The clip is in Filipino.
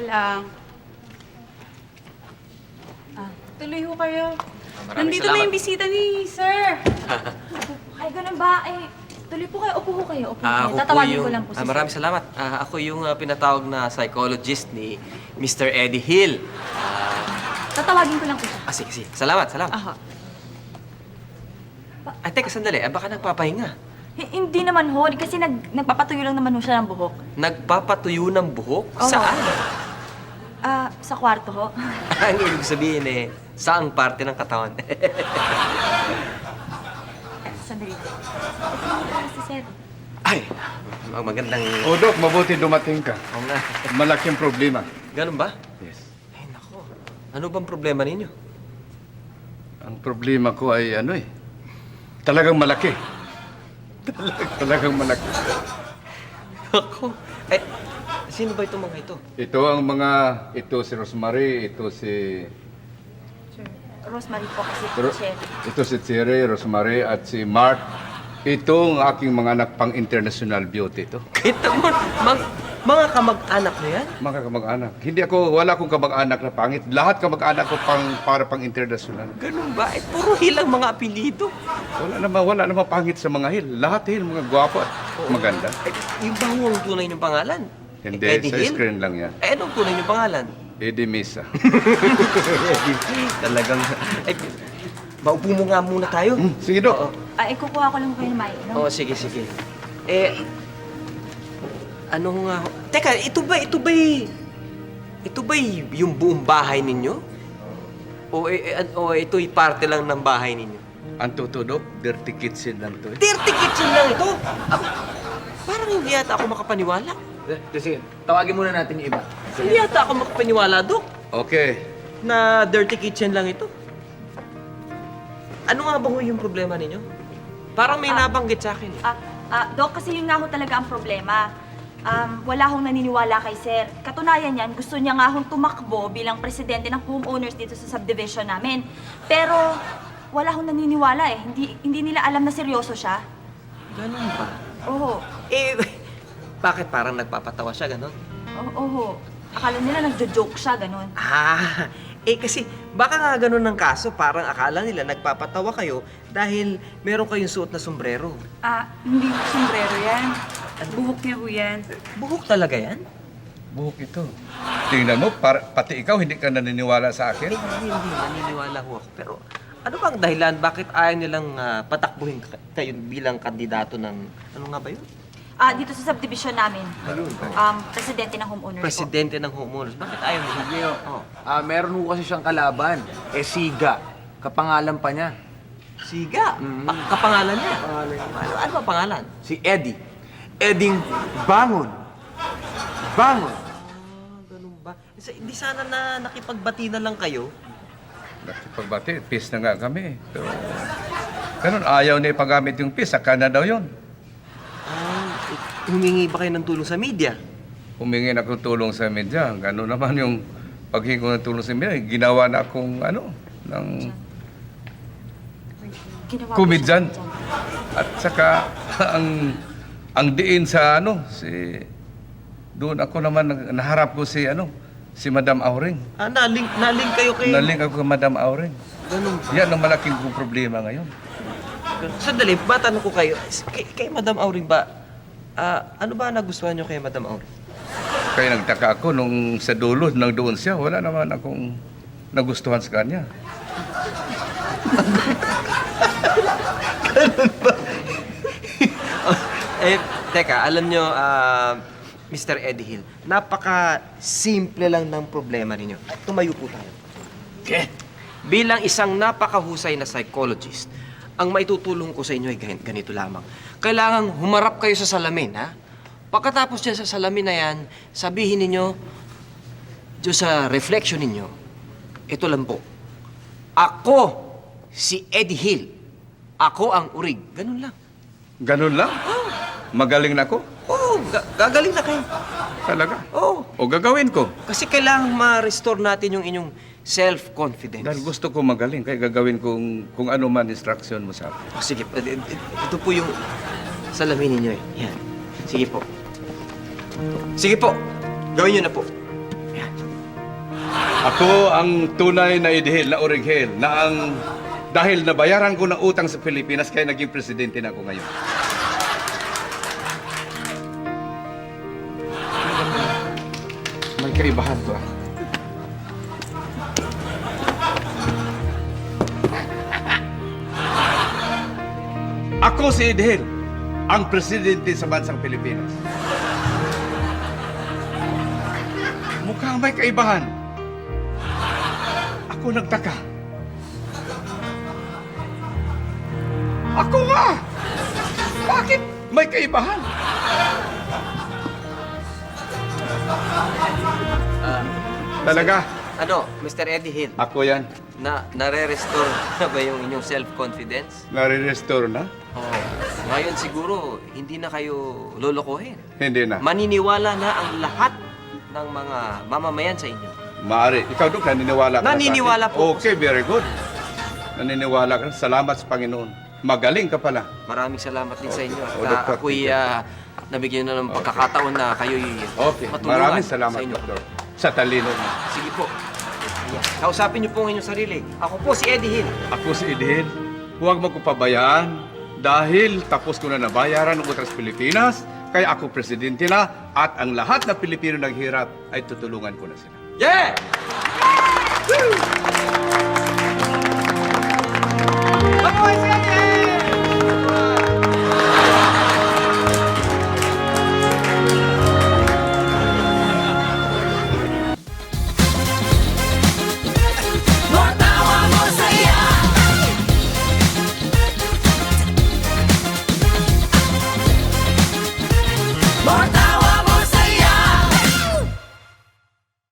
lang. Tuloy ho kayo. Maraming Nandito salamat. na yung bisita ni Sir. Ay, ganun ba? Ay, tuloy po kayo. Upo po kayo. Upo po kayo. Ako Tatawagin yung, ko lang po si maraming salamat. Ako yung pinatawag na psychologist ni Mr. Eddie Hill. Tatawagin ko lang po siya. Sige, sige. Salamat, salamat. Aha. Ay, teka, sandali. Baka nagpapahinga. Hindi naman ho. Kasi nagpapatuyo lang naman ho siya ng buhok. Nagpapatuyo ng buhok? Oo. Saan? Sa kwarto ho. Ang ibig sabihin saang parte ng katawan? Sandali. Ito si Sir. Ay, magandang... O, Dok, mabuti dumating ka. Oo nga. Malaking problema. Ganun ba? Yes. Ay, nako. Ano bang problema ninyo? Ang problema ko ay talagang malaki. Talagang malaki. Ako. Eh, sino ba itong mga ito? Ito si Rosemary, ito si... Rosemary po kasi po, Ro- Sir. ito si Thierry, Rosemary, at si Mark. Ito ang aking mga anak pang international beauty ito. Kita mo, mga kamag-anak na yan? Mga kamag-anak. Wala akong kamag-anak na pangit. Lahat kamag-anak ko para pang international. Ganun ba? Eh, puro hilang mga apelido. Wala naman pangit sa mga hil. Lahat hil, mga gwapo at maganda. Eh, yung ba ang tunay niyong pangalan? Hindi, Eddie sa Hill? screen lang yan. Eh, anong tunay niyong pangalan? Eddie Misa. Talagang... Eh, maupo mo nga muna tayo. Sige, Dok. Oo. Ay, kukuha ko lang kayo ng mic, no? Oo, sige, sige. Eh, ano nga... Teka, ito ba yung buong bahay ninyo? O ito'y parte lang ng bahay ninyo? Ang tutudok, dirty kitchen lang to. Dirty kitchen lang ito! Parang hindi yata ako makapaniwala. Sige, tawagin muna natin yung iba. Hindi yata ako makapaniwala, Dok, Okay. na dirty kitchen lang ito. Ano nga ba ho yung problema ninyo? Parang may nabanggit sa akin. Doc, kasi yun nga ho talaga ang problema. Wala hong naniniwala kay Sir. Katunayan yan, gusto niya nga hong tumakbo bilang presidente ng homeowners dito sa subdivision namin. Pero wala hong naniniwala eh. Hindi nila alam na seryoso siya. Ganun ba? Oo. Eh, bakit parang nagpapatawa siya, ganun? Oo. Akala nila nagjo-joke siya, ganun. Kasi baka nga ganun ng kaso, parang akala nila nagpapatawa kayo dahil meron kayong suot na sombrero. Hindi ko sombrero yan. Buhok niya ho yan. Buhok talaga yan? Buhok ito. Tingnan mo, pati ikaw hindi ka naniniwala sa akin. Hindi, naniniwala ho ako. Pero ano bang dahilan? Bakit ayaw nilang patakbuhin kayo bilang kandidato ng, ano nga ba yun? Dito sa subdivision namin. Presidente ng homeowners Presidente ng homeowners. Bakit ayaw nila? Sige, Oh. meron ho kasi siyang kalaban. Siga. Kapangalan pa niya. Siga. Kapangalan niya. Ano ba pangalan? Si Eddie. Edding Bangon. Bangon. Ganun ba? Hindi sana na nakipagbati na lang kayo. Pagbati, peace na nga kami. Pero, ganun, ayaw na ipagamit yung peace. Saka na daw yun. Humingi ba kayo ng tulong sa media? Humingi na akong tulong sa media. Ganun naman yung paghingi ko ng tulong sa media. Ginawa na akong, ng Ginawa ko komedyan. siya. At saka, ang diin sa, doon ako naman, naharap ko si Madam Auring. Nalink kayo kay... Naling ako kay Madam Auring. Ganun ba? Yan ang malaking kong problema ngayon. Sandali, tanong ko kayo. Kay Madam Auring ba, ano ba nagustuhan nyo kay Madam Auring? Kaya nagtaka ako nung sa dulo, nang doon siya, wala naman akong nagustuhan sa kanya. Teka, alam nyo, Mr. Eddie Hill, napaka-simple lang ng problema ninyo. Tumayo po tayo. Okay. Bilang isang napakahusay na psychologist, ang maitutulong ko sa inyo ay ganito lamang. Kailangang humarap kayo sa salamin, ha? Pagkatapos dyan sa salamin na yan, sabihin ninyo, dyan sa reflection ninyo, ito lang po. Ako, si Eddie Hill. Ako ang urig. Ganun lang. Ganun lang? Magaling na ako? Oo, gagaling na kayo. Talaga? Oo. O gagawin ko? Kasi kailangang ma-restore natin yung inyong self-confidence. Dahil gusto ko magaling, kaya gagawin kung ano man instruction mo sa akin. Sige, ito po yung salamin ninyo eh. Yan. Sige po. Sige po. Gawin nyo na po. Yan. Ako ang tunay na Edhil, na Orighel, na ang dahil nabayaran ko ng utang sa Pilipinas kaya naging presidente na ako ngayon. May kaibahan to ah. Ako si Edhil, ang presidente sa bansang Pilipinas. Mukhang may kaibahan. Ako nagtaka. Ako nga! Bakit may kaibahan? Talaga, Ano, Mr. Eddie Hill, ako yan. nare-restore na ba yung inyong self-confidence? Nare-restore na? Oo. Ngayon siguro, hindi na kayo lolokohin. Hindi na. Maniniwala na ang lahat ng mga mamamayan sa inyo. Maaari. Ikaw, Dok, naniniwala ka na sa akin? Naniniwala po. Okay, very good. Naniniwala ka. Salamat sa Panginoon. Magaling ka pala. Maraming salamat din sa inyo. O, At Dr. ako'y nabigyan na ng pagkakataon na kayo'y Okay. matulungan Maraming salamat, sa inyo. Doktor. Sa talino mo. Sige po. Ayan. Kausapin niyo po ang inyong sarili. Ako po si Eddie Hill. Ako si Edhil. Huwag mo ko pabayaan dahil tapos ko na nabayaran ng utang sa Pilipinas, kaya ako presidente na at ang lahat na Pilipino naghirap ay tutulungan ko na sila. Yeah! Mabuhay si Eddie! More tawa, more saya. More tawa.